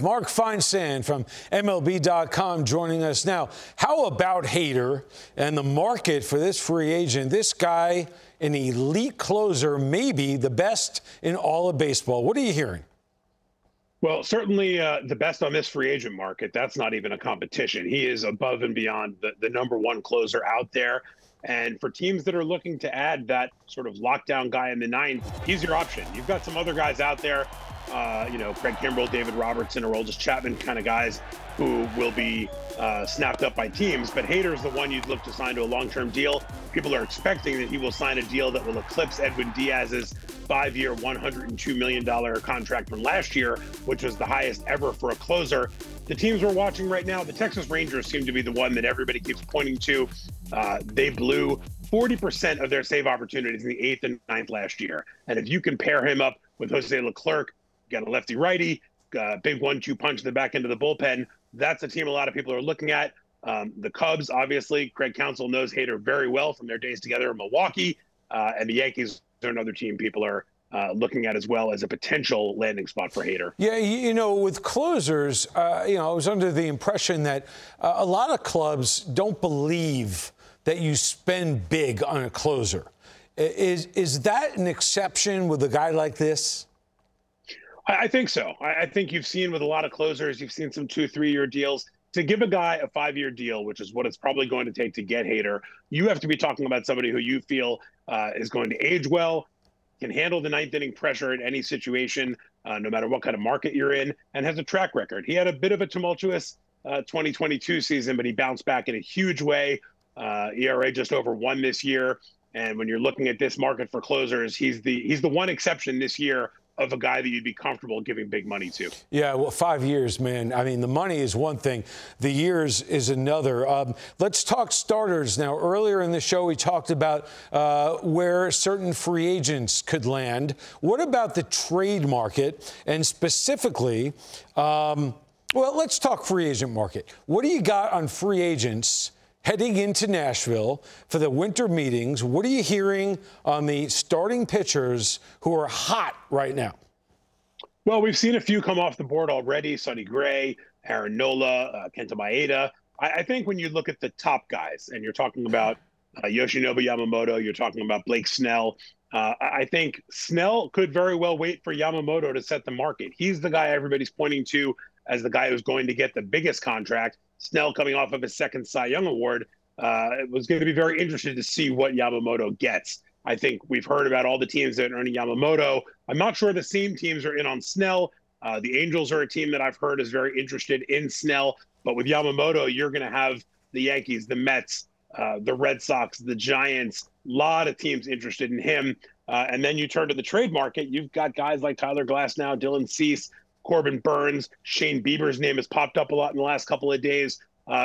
Mark Feinsand from MLB.com joining us now. How about Hader and the market for this free agent? This guy, an elite closer, maybe the best in all of baseball. What are you hearing? Well, certainly the best on this free agent market. That's not even a competition. He is above and beyond the number one closer out there. And for teams that are looking to add that sort of lockdown guy in the ninth, he's your option. You've got some other guys out there, Craig Kimbrell, David Robertson, Aroldis Chapman kind of guys who will be snapped up by teams. But Hader's the one you'd look to sign to a long-term deal. People are expecting that he will sign a deal that will eclipse Edwin Diaz's 5-year, $102 million contract from last year, which was the highest ever for a closer. The teams we're watching right now, the Texas Rangers seem to be the one that everybody keeps pointing to. They blew 40% of their save opportunities in the 8th and 9th last year. And if you can pair him up with Jose Leclerc, got a lefty-righty, big 1-2 punch in the back end of the bullpen, that's a team a lot of people are looking at. The Cubs, obviously, Craig Counsell knows Hader very well from their days together in Milwaukee. And the Yankees are another team people are looking at as well as a potential landing spot for Hader. Yeah, with closers, I was under the impression that a lot of clubs don't believe that you spend big on a closer. Is that an exception with a guy like this? I think so. I think you've seen with a lot of closers, you've seen some 2-3-year deals. To give a guy a 5-year deal, which is what it's probably going to take to get Hader, you have to be talking about somebody who you feel is going to age well, can handle the ninth inning pressure in any situation, no matter what kind of market you're in, and has a track record. He had a bit of a tumultuous 2022 season, but he bounced back in a huge way. ERA just over 1 this year. And when you're looking at this market for closers, he's the one exception this year of a guy that you'd be comfortable giving big money to. Yeah, well, 5 years, man. I mean, the money is one thing. The years is another. Let's talk starters now. Earlier in the show, we talked about where certain free agents could land. What about the trade market? And specifically, well, let's talk free agent market. What do you got on free agents heading into Nashville for the winter meetings? What are you hearing on the starting pitchers who are hot right now? Well, we've seen a few come off the board already. Sonny Gray, Aaron Nola, Kenta Maeda. I think when you look at the top guys, and you're talking about Yoshinobu Yamamoto, you're talking about Blake Snell, I think Snell could very well wait for Yamamoto to set the market. He's the guy everybody's pointing to as the guy who's going to get the biggest contract. Snell, coming off of his second Cy Young Award, was going to be very interested to see what Yamamoto gets. I think we've heard about all the teams that are earning Yamamoto. I'm not sure the same teams are in on Snell. The Angels are a team that I've heard is very interested in Snell. But with Yamamoto, you're going to have the Yankees, the Mets, the Red Sox, the Giants, a lot of teams interested in him. And then you turn to the trade market. You've got guys like Tyler Glasnow, Dylan Cease, Corbin Burns, Shane Bieber's name has popped up a lot in the last couple of days.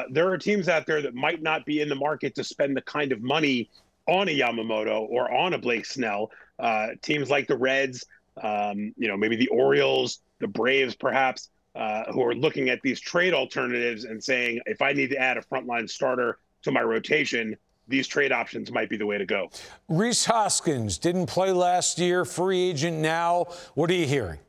There are teams out there that might not be in the market to spend the kind of money on a Yamamoto or on a Blake Snell. Teams like the Reds, maybe the Orioles, the Braves perhaps, who are looking at these trade alternatives and saying, if I need to add a frontline starter to my rotation, these trade options might be the way to go. Rhys Hoskins didn't play last year, free agent now. What are you hearing?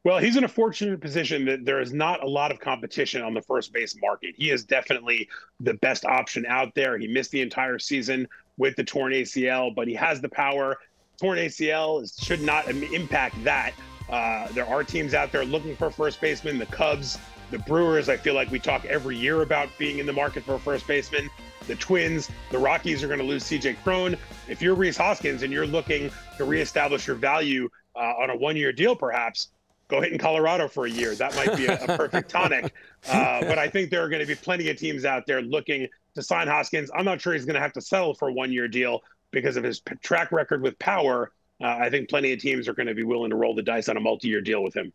Well, he's in a fortunate position that there is not a lot of competition on the first base market. He is definitely the best option out there. He missed the entire season with the torn ACL, but he has the power. Torn ACL should not impact that. There are teams out there looking for first baseman. The Cubs, the Brewers, I feel like we talk every year about being in the market for a first baseman. The Twins, the Rockies are going to lose CJ Cron. If you're Rhys Hoskins and you're looking to reestablish your value on a 1-year deal, perhaps, go hit in Colorado for a year. That might be a perfect tonic. But I think there are going to be plenty of teams out there looking to sign Hoskins. I'm not sure he's going to have to settle for a 1-year deal because of his track record with power. I think plenty of teams are going to be willing to roll the dice on a multi-year deal with him.